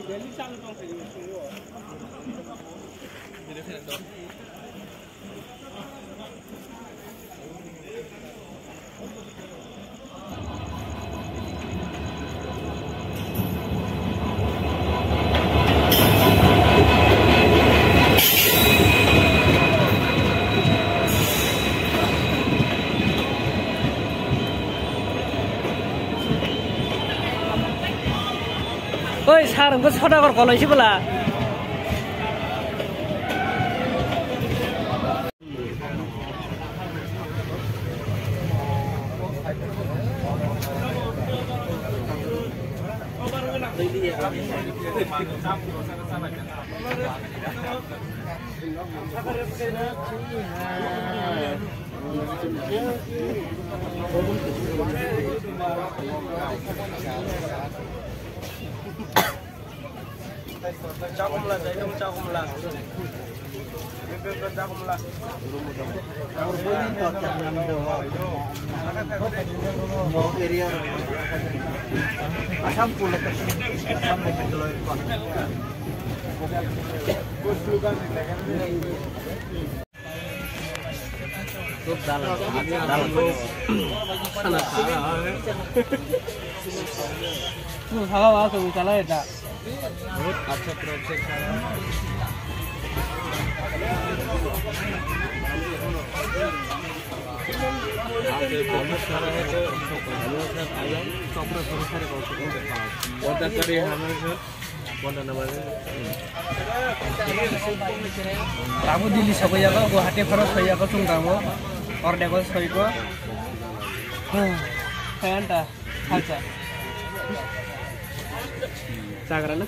Oi, sarang ko sodagar kolon si bala. Cakumlah, saya kamu cakumlah. Cakumlah. Mau area. Asam pula asam betul itu. Dalam. Sana sana. Hawa tuh bicara ya. बहुत अच्छा प्रोजेक्ट है आपके बहुत सारा है तो hello sir आया कपड़ा बहुत सारे बहुत करिए हमारे सर कौन नंबर है कामु दिल्ली सबैयाको गुवाहाटी फरक सैयाको चुङगामो अर्डेको सैको फैन्टा खाल्छ जागरण